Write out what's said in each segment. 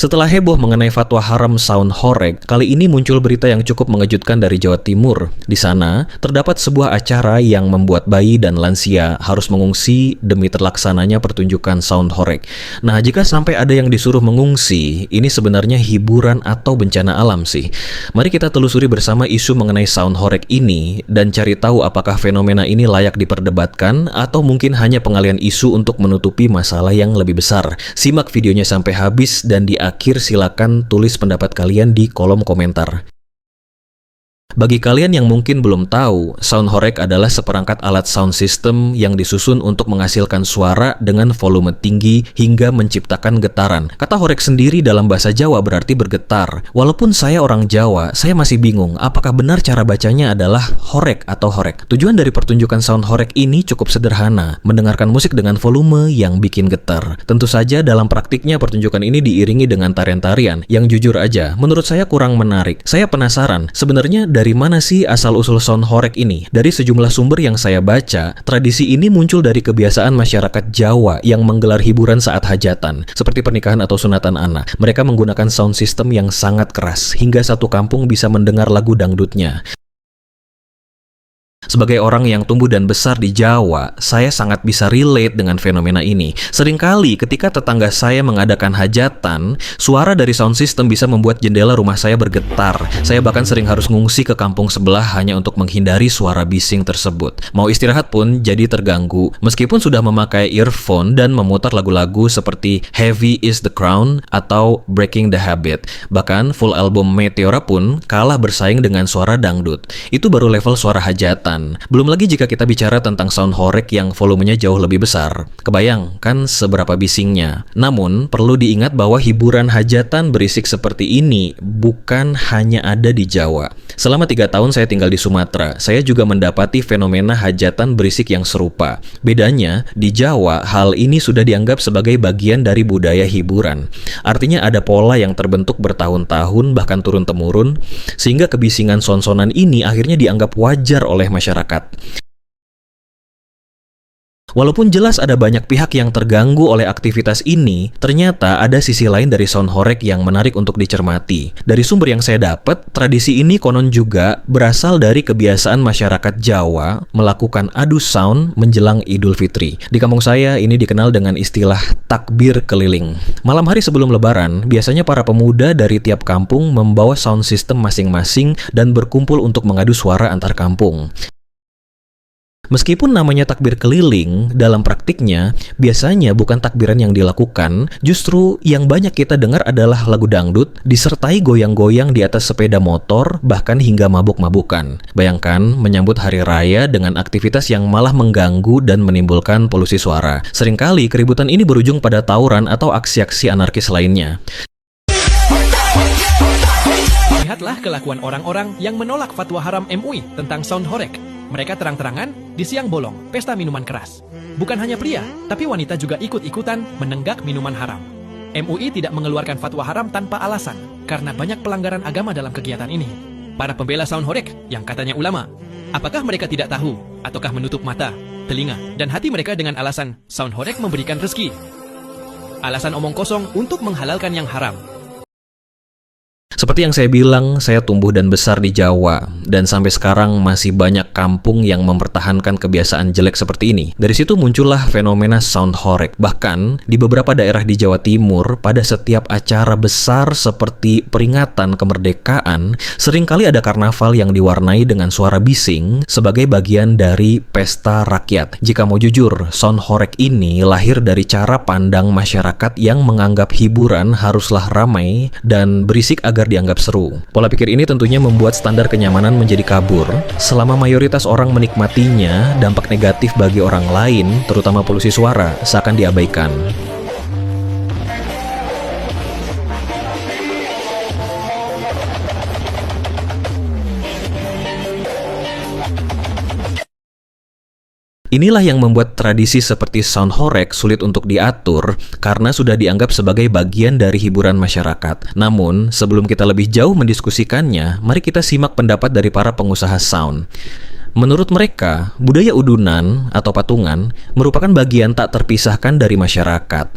Setelah heboh mengenai fatwa haram sound horeg, kali ini muncul berita yang cukup mengejutkan dari Jawa Timur. Di sana, terdapat sebuah acara yang membuat bayi dan lansia harus mengungsi demi terlaksananya pertunjukan sound horeg. Nah, jika sampai ada yang disuruh mengungsi, ini sebenarnya hiburan atau bencana alam sih. Mari kita telusuri bersama isu mengenai sound horeg ini dan cari tahu apakah fenomena ini layak diperdebatkan atau mungkin hanya pengalian isu untuk menutupi masalah yang lebih besar. Simak videonya sampai habis dan di akhir silakan tulis pendapat kalian di kolom komentar. Bagi kalian yang mungkin belum tahu, sound horeg adalah seperangkat alat sound system yang disusun untuk menghasilkan suara dengan volume tinggi hingga menciptakan getaran. Kata horeg sendiri dalam bahasa Jawa berarti bergetar. Walaupun saya orang Jawa, saya masih bingung apakah benar cara bacanya adalah horeg atau horeg. Tujuan dari pertunjukan sound horeg ini cukup sederhana, mendengarkan musik dengan volume yang bikin getar. Tentu saja dalam praktiknya pertunjukan ini diiringi dengan tarian-tarian yang jujur aja, menurut saya kurang menarik. Saya penasaran, sebenarnya dari mana sih asal-usul sound horeg ini? Dari sejumlah sumber yang saya baca, tradisi ini muncul dari kebiasaan masyarakat Jawa yang menggelar hiburan saat hajatan, seperti pernikahan atau sunatan anak. Mereka menggunakan sound system yang sangat keras, hingga satu kampung bisa mendengar lagu dangdutnya. Sebagai orang yang tumbuh dan besar di Jawa, saya sangat bisa relate dengan fenomena ini. Seringkali ketika tetangga saya mengadakan hajatan, suara dari sound system bisa membuat jendela rumah saya bergetar. Saya bahkan sering harus ngungsi ke kampung sebelah hanya untuk menghindari suara bising tersebut. Mau istirahat pun jadi terganggu, meskipun sudah memakai earphone dan memutar lagu-lagu seperti Heavy is the Crown atau Breaking the Habit. Bahkan full album Meteora pun kalah bersaing dengan suara dangdut. Itu baru level suara hajatan. Belum lagi jika kita bicara tentang sound horeg yang volumenya jauh lebih besar. Kebayang kan seberapa bisingnya. Namun, perlu diingat bahwa hiburan hajatan berisik seperti ini bukan hanya ada di Jawa. Selama 3 tahun saya tinggal di Sumatera, saya juga mendapati fenomena hajatan berisik yang serupa. Bedanya, di Jawa, hal ini sudah dianggap sebagai bagian dari budaya hiburan. Artinya ada pola yang terbentuk bertahun-tahun bahkan turun-temurun, sehingga kebisingan sonsonan ini akhirnya dianggap wajar oleh masyarakat. Walaupun jelas ada banyak pihak yang terganggu oleh aktivitas ini, ternyata ada sisi lain dari sound horeg yang menarik untuk dicermati. Dari sumber yang saya dapat, tradisi ini konon juga berasal dari kebiasaan masyarakat Jawa melakukan adu sound menjelang Idul Fitri. Di kampung saya, ini dikenal dengan istilah takbir keliling. Malam hari sebelum Lebaran, biasanya para pemuda dari tiap kampung membawa sound system masing-masing dan berkumpul untuk mengadu suara antar kampung. Meskipun namanya takbir keliling, dalam praktiknya biasanya bukan takbiran yang dilakukan, justru yang banyak kita dengar adalah lagu dangdut disertai goyang-goyang di atas sepeda motor, bahkan hingga mabuk-mabukan. Bayangkan menyambut hari raya dengan aktivitas yang malah mengganggu dan menimbulkan polusi suara. Seringkali keributan ini berujung pada tawuran atau aksi-aksi anarkis lainnya. Lihatlah kelakuan orang-orang yang menolak fatwa haram MUI tentang sound horeg. Mereka terang-terangan di siang bolong, pesta minuman keras. Bukan hanya pria, tapi wanita juga ikut-ikutan menenggak minuman haram. MUI tidak mengeluarkan fatwa haram tanpa alasan, karena banyak pelanggaran agama dalam kegiatan ini. Para pembela sound horeg yang katanya ulama, apakah mereka tidak tahu, ataukah menutup mata, telinga, dan hati mereka dengan alasan sound horeg memberikan rezeki? Alasan omong kosong untuk menghalalkan yang haram. Seperti yang saya bilang, saya tumbuh dan besar di Jawa, dan sampai sekarang masih banyak kampung yang mempertahankan kebiasaan jelek seperti ini. Dari situ muncullah fenomena sound horeg. Bahkan, di beberapa daerah di Jawa Timur, pada setiap acara besar seperti peringatan kemerdekaan, seringkali ada karnaval yang diwarnai dengan suara bising sebagai bagian dari pesta rakyat. Jika mau jujur, sound horeg ini lahir dari cara pandang masyarakat yang menganggap hiburan haruslah ramai dan berisik agar dianggap seru. Pola pikir ini tentunya membuat standar kenyamanan menjadi kabur. Selama mayoritas orang menikmatinya, dampak negatif bagi orang lain, terutama polusi suara, seakan diabaikan. Inilah yang membuat tradisi seperti sound horeg sulit untuk diatur karena sudah dianggap sebagai bagian dari hiburan masyarakat. Namun, sebelum kita lebih jauh mendiskusikannya, mari kita simak pendapat dari para pengusaha sound. Menurut mereka, budaya udunan atau patungan merupakan bagian tak terpisahkan dari masyarakat.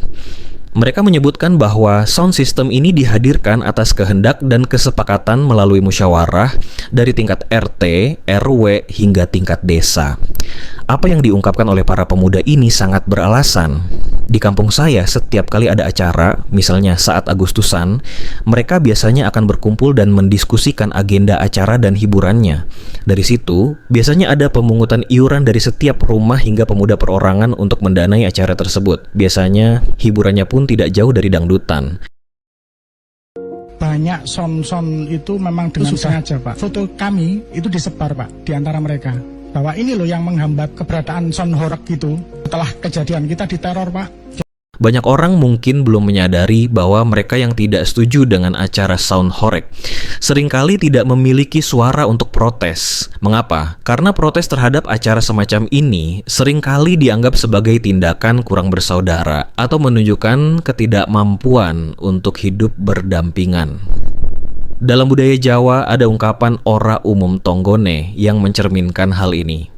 Mereka menyebutkan bahwa sound system ini dihadirkan atas kehendak dan kesepakatan melalui musyawarah dari tingkat RT, RW, hingga tingkat desa. Apa yang diungkapkan oleh para pemuda ini sangat beralasan. Di kampung saya, setiap kali ada acara, misalnya saat Agustusan, mereka biasanya akan berkumpul dan mendiskusikan agenda acara dan hiburannya. Dari situ, biasanya ada pemungutan iuran dari setiap rumah hingga pemuda perorangan untuk mendanai acara tersebut. Biasanya, hiburannya pun tidak jauh dari dangdutan. Banyak sound itu memang dengan sengaja, Pak. Foto kami itu disebar, Pak, di antara mereka. Bahwa ini loh yang menghambat keberadaan sound horeg gitu. Setelah kejadian kita diteror, Pak. Banyak orang mungkin belum menyadari bahwa mereka yang tidak setuju dengan acara sound horeg seringkali tidak memiliki suara untuk protes. Mengapa? Karena protes terhadap acara semacam ini seringkali dianggap sebagai tindakan kurang bersaudara atau menunjukkan ketidakmampuan untuk hidup berdampingan. Dalam budaya Jawa ada ungkapan ora umum tonggone yang mencerminkan hal ini.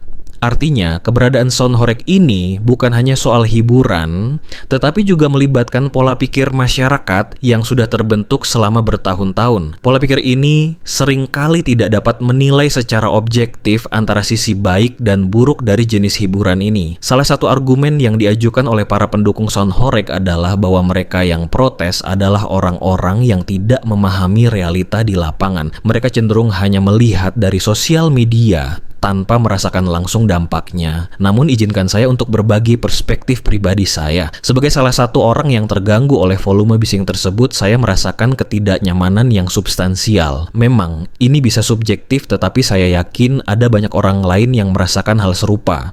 Artinya, keberadaan sound horeg ini bukan hanya soal hiburan, tetapi juga melibatkan pola pikir masyarakat yang sudah terbentuk selama bertahun-tahun. Pola pikir ini seringkali tidak dapat menilai secara objektif antara sisi baik dan buruk dari jenis hiburan ini. Salah satu argumen yang diajukan oleh para pendukung sound horeg adalah bahwa mereka yang protes adalah orang-orang yang tidak memahami realita di lapangan. Mereka cenderung hanya melihat dari sosial media tanpa merasakan langsung dampaknya. Namun izinkan saya untuk berbagi perspektif pribadi saya. Sebagai salah satu orang yang terganggu oleh volume bising tersebut, saya merasakan ketidaknyamanan yang substansial. Memang, ini bisa subjektif, tetapi saya yakin ada banyak orang lain yang merasakan hal serupa.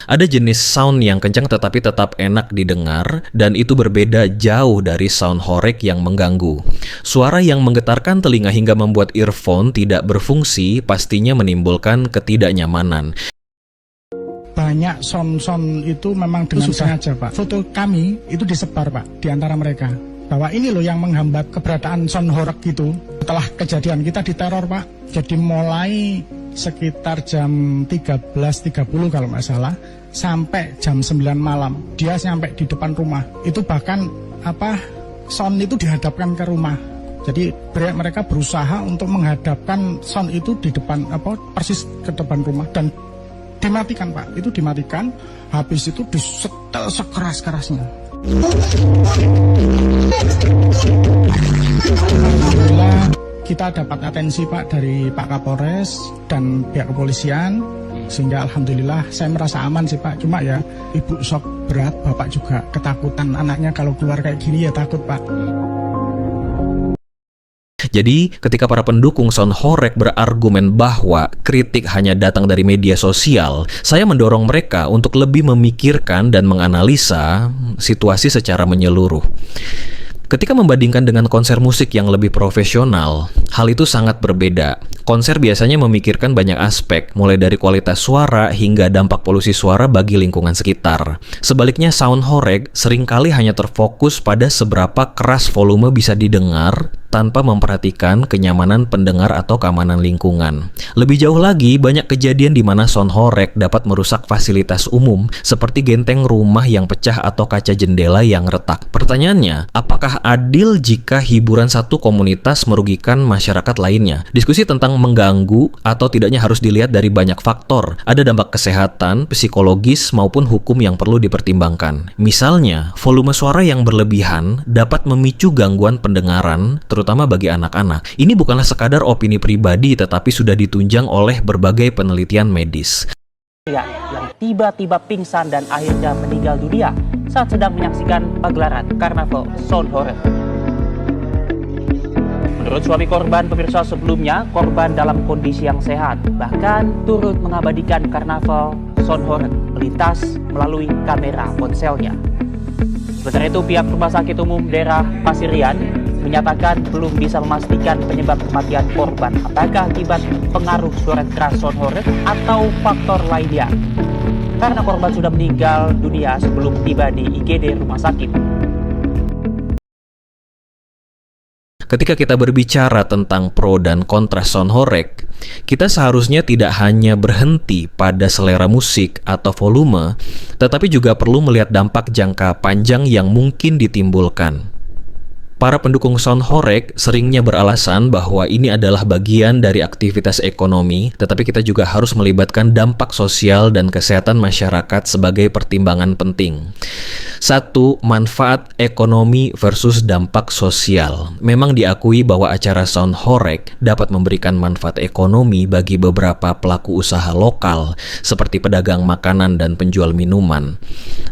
Ada jenis sound yang kencang tetapi tetap enak didengar, dan itu berbeda jauh dari sound horeg yang mengganggu. Suara yang menggetarkan telinga hingga membuat earphone tidak berfungsi pastinya menimbulkan ketidaknyamanan. Banyak sound itu memang dengan sengaja, Pak. Foto kami itu disebar, Pak, di antara mereka. Bahwa ini loh yang menghambat keberadaan sound horeg gitu. Setelah kejadian kita diteror, Pak. Jadi mulai sekitar jam 13.30 kalau nggak salah, sampai jam 9 malam. Dia sampai di depan rumah. Itu bahkan sound itu dihadapkan ke rumah. Jadi mereka berusaha untuk menghadapkan sound itu di depan persis ke depan rumah dan dimatikan, Pak. Itu dimatikan. Habis itu disetel sekeras-kerasnya. Alhamdulillah kita dapat atensi, Pak, dari Pak Kapolres dan pihak kepolisian, sehingga alhamdulillah saya merasa aman sih, Pak. Cuma ya ibu shock berat, bapak juga ketakutan, anaknya kalau keluar kayak gini ya takut, Pak. Jadi, ketika para pendukung sound horeg berargumen bahwa kritik hanya datang dari media sosial, saya mendorong mereka untuk lebih memikirkan dan menganalisa situasi secara menyeluruh. Ketika membandingkan dengan konser musik yang lebih profesional, hal itu sangat berbeda. Konser biasanya memikirkan banyak aspek, mulai dari kualitas suara hingga dampak polusi suara bagi lingkungan sekitar. Sebaliknya, sound horeg seringkali hanya terfokus pada seberapa keras volume bisa didengar tanpa memperhatikan kenyamanan pendengar atau keamanan lingkungan. Lebih jauh lagi, banyak kejadian di mana sound horeg dapat merusak fasilitas umum, seperti genteng rumah yang pecah atau kaca jendela yang retak. Pertanyaannya, apakah adil jika hiburan satu komunitas merugikan masyarakat lainnya? Diskusi tentang mengganggu atau tidaknya harus dilihat dari banyak faktor. Ada dampak kesehatan, psikologis, maupun hukum yang perlu dipertimbangkan. Misalnya, volume suara yang berlebihan dapat memicu gangguan pendengaran, terutama bagi anak-anak. Ini bukanlah sekadar opini pribadi, tetapi sudah ditunjang oleh berbagai penelitian medis. Yang tiba-tiba pingsan dan akhirnya meninggal dunia saat sedang menyaksikan pagelaran karnaval sound horeg. Menurut suami korban, pemirsa, sebelumnya korban dalam kondisi yang sehat, bahkan turut mengabadikan karnaval sound horeg melintas melalui kamera ponselnya. Sementara itu, pihak Rumah Sakit Umum Daerah Pasirian menyatakan belum bisa memastikan penyebab kematian korban, apakah akibat pengaruh suara keras sound horeg atau faktor lainnya, karena korban sudah meninggal dunia sebelum tiba di IGD rumah sakit. Ketika kita berbicara tentang pro dan kontra sound horeg, kita seharusnya tidak hanya berhenti pada selera musik atau volume, tetapi juga perlu melihat dampak jangka panjang yang mungkin ditimbulkan. Para pendukung sound horeg seringnya beralasan bahwa ini adalah bagian dari aktivitas ekonomi, tetapi kita juga harus melibatkan dampak sosial dan kesehatan masyarakat sebagai pertimbangan penting. 1. Manfaat ekonomi versus dampak sosial. Memang diakui bahwa acara sound horeg dapat memberikan manfaat ekonomi bagi beberapa pelaku usaha lokal, seperti pedagang makanan dan penjual minuman.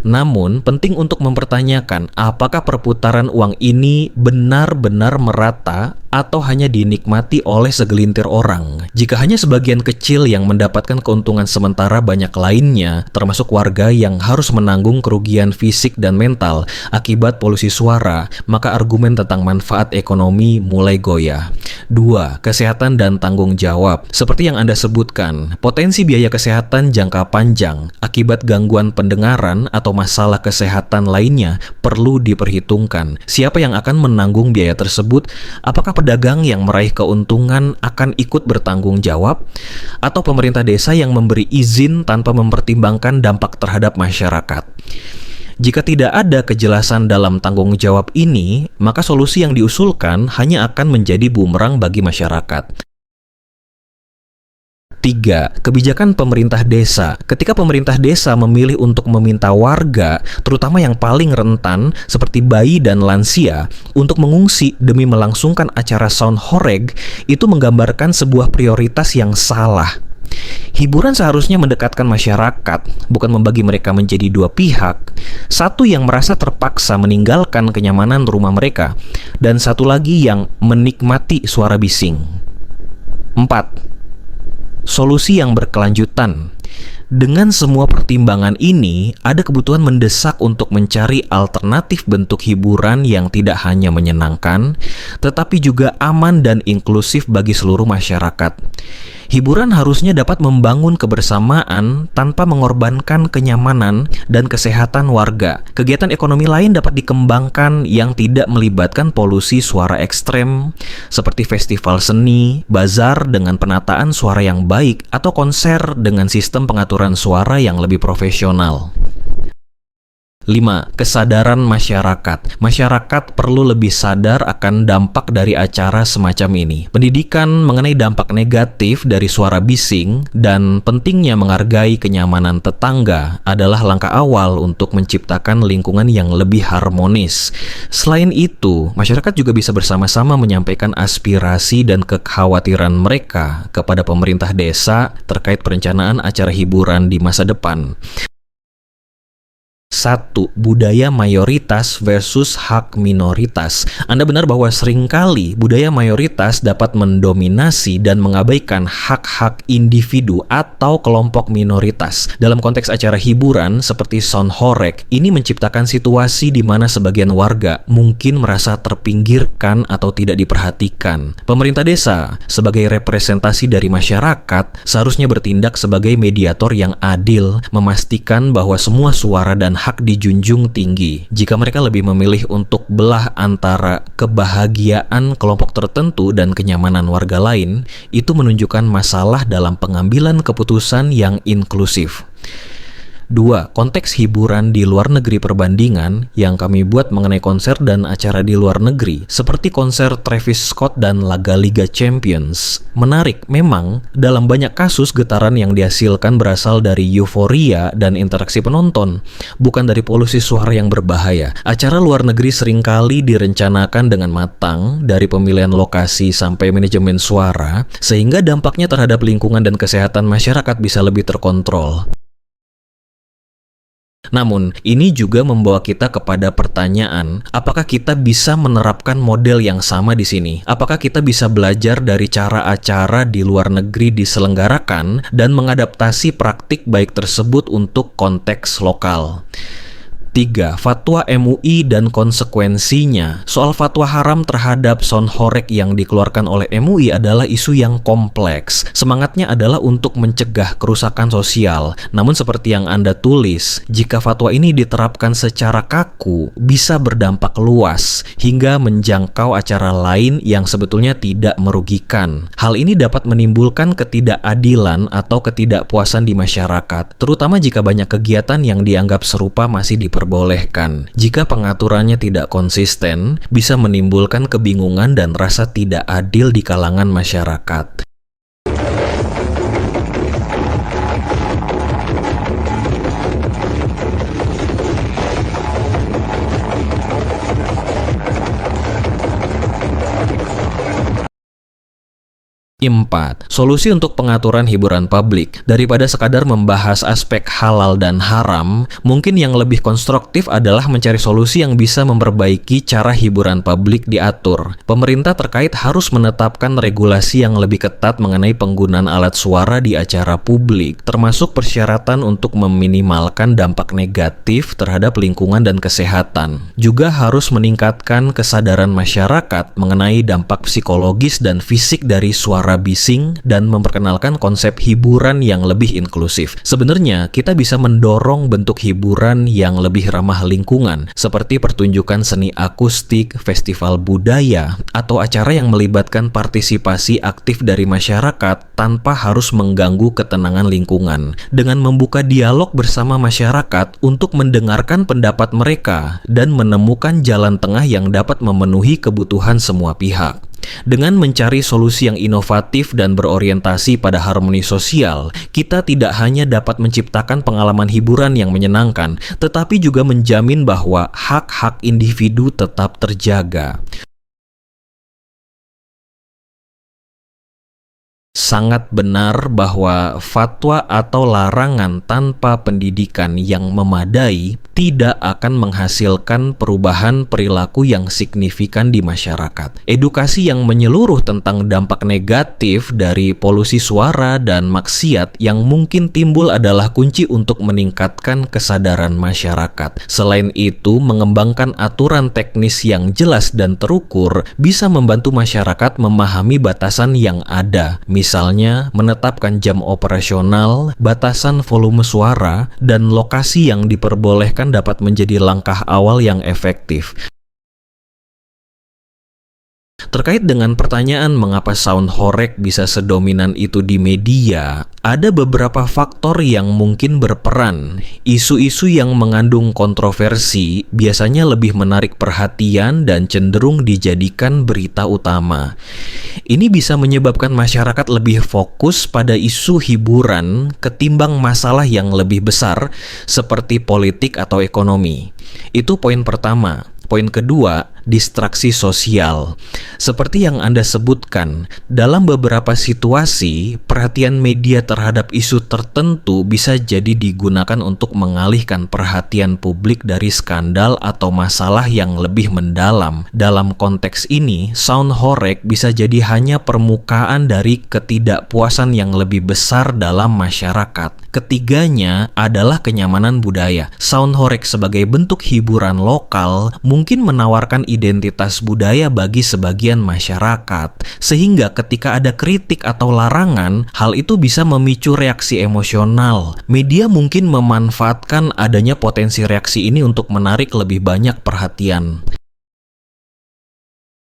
Namun, penting untuk mempertanyakan apakah perputaran uang ini benar-benar merata atau hanya dinikmati oleh segelintir orang. Jika hanya sebagian kecil yang mendapatkan keuntungan sementara banyak lainnya, termasuk warga yang harus menanggung kerugian fisik dan mental akibat polusi suara, maka argumen tentang manfaat ekonomi mulai goyah. 2. Kesehatan dan tanggung jawab. Seperti yang Anda sebutkan, potensi biaya kesehatan jangka panjang akibat gangguan pendengaran atau masalah kesehatan lainnya perlu diperhitungkan. Siapa yang akan menanggung biaya tersebut? Apakah pedagang yang meraih keuntungan akan ikut bertanggung jawab? Atau pemerintah desa yang memberi izin tanpa mempertimbangkan dampak terhadap masyarakat? Jika tidak ada kejelasan dalam tanggung jawab ini, maka solusi yang diusulkan hanya akan menjadi bumerang bagi masyarakat. 3. Kebijakan pemerintah desa. Ketika pemerintah desa memilih untuk meminta warga, terutama yang paling rentan seperti bayi dan lansia, untuk mengungsi demi melangsungkan acara sound horeg, itu menggambarkan sebuah prioritas yang salah. Hiburan seharusnya mendekatkan masyarakat, bukan membagi mereka menjadi dua pihak. Satu yang merasa terpaksa meninggalkan kenyamanan rumah mereka, dan satu lagi yang menikmati suara bising. 4. Solusi yang berkelanjutan. Dengan semua pertimbangan ini, ada kebutuhan mendesak untuk mencari alternatif bentuk hiburan yang tidak hanya menyenangkan, tetapi juga aman dan inklusif bagi seluruh masyarakat. Hiburan harusnya dapat membangun kebersamaan tanpa mengorbankan kenyamanan dan kesehatan warga. Kegiatan ekonomi lain dapat dikembangkan yang tidak melibatkan polusi suara ekstrem, seperti festival seni, bazar dengan penataan suara yang baik, atau konser dengan sistem pengaturan suara yang lebih profesional. 5. Kesadaran masyarakat. Masyarakat perlu lebih sadar akan dampak dari acara semacam ini. Pendidikan mengenai dampak negatif dari suara bising dan pentingnya menghargai kenyamanan tetangga adalah langkah awal untuk menciptakan lingkungan yang lebih harmonis. Selain itu, masyarakat juga bisa bersama-sama menyampaikan aspirasi dan kekhawatiran mereka kepada pemerintah desa terkait perencanaan acara hiburan di masa depan. 1. Budaya mayoritas versus hak minoritas. Anda benar bahwa seringkali budaya mayoritas dapat mendominasi dan mengabaikan hak-hak individu atau kelompok minoritas. Dalam konteks acara hiburan seperti sound horeg, ini menciptakan situasi di mana sebagian warga mungkin merasa terpinggirkan atau tidak diperhatikan. Pemerintah desa, sebagai representasi dari masyarakat, seharusnya bertindak sebagai mediator yang adil, memastikan bahwa semua suara dan hak dijunjung tinggi. Jika mereka lebih memilih untuk belah antara kebahagiaan kelompok tertentu dan kenyamanan warga lain, itu menunjukkan masalah dalam pengambilan keputusan yang inklusif. 2. Konteks hiburan di luar negeri perbandingan yang kami buat mengenai konser dan acara di luar negeri, seperti konser Travis Scott dan laga Liga Champions. Menarik, memang dalam banyak kasus getaran yang dihasilkan berasal dari euforia dan interaksi penonton, bukan dari polusi suara yang berbahaya. Acara luar negeri seringkali direncanakan dengan matang, dari pemilihan lokasi sampai manajemen suara, sehingga dampaknya terhadap lingkungan dan kesehatan masyarakat bisa lebih terkontrol. Namun, ini juga membawa kita kepada pertanyaan, apakah kita bisa menerapkan model yang sama di sini? Apakah kita bisa belajar dari cara acara di luar negeri diselenggarakan dan mengadaptasi praktik baik tersebut untuk konteks lokal? 3. Fatwa MUI dan konsekuensinya. Soal fatwa haram terhadap sound horeg yang dikeluarkan oleh MUI adalah isu yang kompleks. Semangatnya adalah untuk mencegah kerusakan sosial. Namun seperti yang Anda tulis, jika fatwa ini diterapkan secara kaku, bisa berdampak luas hingga menjangkau acara lain yang sebetulnya tidak merugikan. Hal ini dapat menimbulkan ketidakadilan atau ketidakpuasan di masyarakat, terutama jika banyak kegiatan yang dianggap serupa masih diperbolehkan. Jika pengaturannya tidak konsisten, bisa menimbulkan kebingungan dan rasa tidak adil di kalangan masyarakat. Empat, solusi untuk pengaturan hiburan publik. Daripada sekadar membahas aspek halal dan haram, mungkin yang lebih konstruktif adalah mencari solusi yang bisa memperbaiki cara hiburan publik diatur. Pemerintah terkait harus menetapkan regulasi yang lebih ketat mengenai penggunaan alat suara di acara publik, termasuk persyaratan untuk meminimalkan dampak negatif terhadap lingkungan dan kesehatan. Juga harus meningkatkan kesadaran masyarakat mengenai dampak psikologis dan fisik dari suara bising dan memperkenalkan konsep hiburan yang lebih inklusif. Sebenarnya, kita bisa mendorong bentuk hiburan yang lebih ramah lingkungan, seperti pertunjukan seni akustik, festival budaya, atau acara yang melibatkan partisipasi aktif dari masyarakat tanpa harus mengganggu ketenangan lingkungan. Dengan membuka dialog bersama masyarakat untuk mendengarkan pendapat mereka dan menemukan jalan tengah yang dapat memenuhi kebutuhan semua pihak. Dengan mencari solusi yang inovatif dan berorientasi pada harmoni sosial, kita tidak hanya dapat menciptakan pengalaman hiburan yang menyenangkan, tetapi juga menjamin bahwa hak-hak individu tetap terjaga. Sangat benar bahwa fatwa atau larangan tanpa pendidikan yang memadai tidak akan menghasilkan perubahan perilaku yang signifikan di masyarakat. Edukasi yang menyeluruh tentang dampak negatif dari polusi suara dan maksiat yang mungkin timbul adalah kunci untuk meningkatkan kesadaran masyarakat. Selain itu, mengembangkan aturan teknis yang jelas dan terukur bisa membantu masyarakat memahami batasan yang ada. Misalnya, menetapkan jam operasional, batasan volume suara, dan lokasi yang diperbolehkan dapat menjadi langkah awal yang efektif. Terkait dengan pertanyaan mengapa sound horeg bisa sedominan itu di media, ada beberapa faktor yang mungkin berperan. Isu-isu yang mengandung kontroversi biasanya lebih menarik perhatian dan cenderung dijadikan berita utama. Ini bisa menyebabkan masyarakat lebih fokus pada isu hiburan ketimbang masalah yang lebih besar seperti politik atau ekonomi. Itu poin pertama. Poin kedua, distraksi sosial. Seperti yang Anda sebutkan, dalam beberapa situasi, perhatian media terhadap isu tertentu bisa jadi digunakan untuk mengalihkan perhatian publik dari skandal atau masalah yang lebih mendalam. Dalam konteks ini, sound horeg bisa jadi hanya permukaan dari ketidakpuasan yang lebih besar dalam masyarakat. Ketiganya adalah kenyamanan budaya. Sound horeg sebagai bentuk hiburan lokal mungkin menawarkan identitas budaya bagi sebagian masyarakat, sehingga ketika ada kritik atau larangan, hal itu bisa memicu reaksi emosional. Media mungkin memanfaatkan adanya potensi reaksi ini untuk menarik lebih banyak perhatian.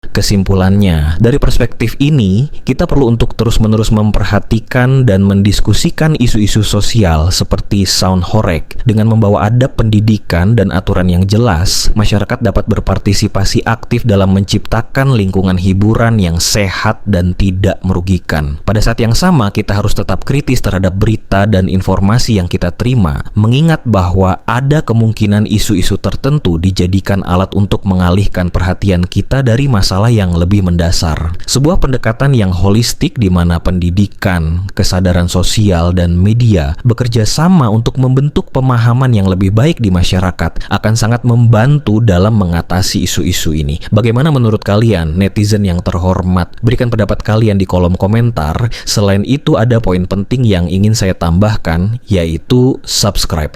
Kesimpulannya, dari perspektif ini, kita perlu untuk terus-menerus memperhatikan dan mendiskusikan isu-isu sosial seperti sound horeg. Dengan membawa adab pendidikan dan aturan yang jelas, masyarakat dapat berpartisipasi aktif dalam menciptakan lingkungan hiburan yang sehat dan tidak merugikan. Pada saat yang sama, kita harus tetap kritis terhadap berita dan informasi yang kita terima, mengingat bahwa ada kemungkinan isu-isu tertentu dijadikan alat untuk mengalihkan perhatian kita dari masalah yang lebih mendasar. Sebuah pendekatan yang holistik di mana pendidikan, kesadaran sosial, dan media bekerja sama untuk membentuk pemahaman yang lebih baik di masyarakat akan sangat membantu dalam mengatasi isu-isu ini. Bagaimana menurut kalian, netizen yang terhormat? Berikan pendapat kalian di kolom komentar. Selain itu, ada poin penting yang ingin saya tambahkan, yaitu subscribe.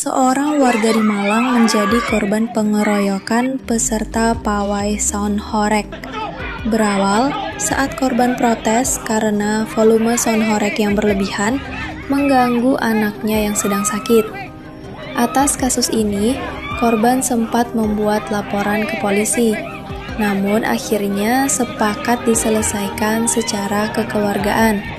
Seorang warga di Malang menjadi korban pengeroyokan peserta pawai sound horeg. Berawal saat korban protes karena volume sound horeg yang berlebihan mengganggu anaknya yang sedang sakit. Atas kasus ini, korban sempat membuat laporan ke polisi. Namun akhirnya sepakat diselesaikan secara kekeluargaan.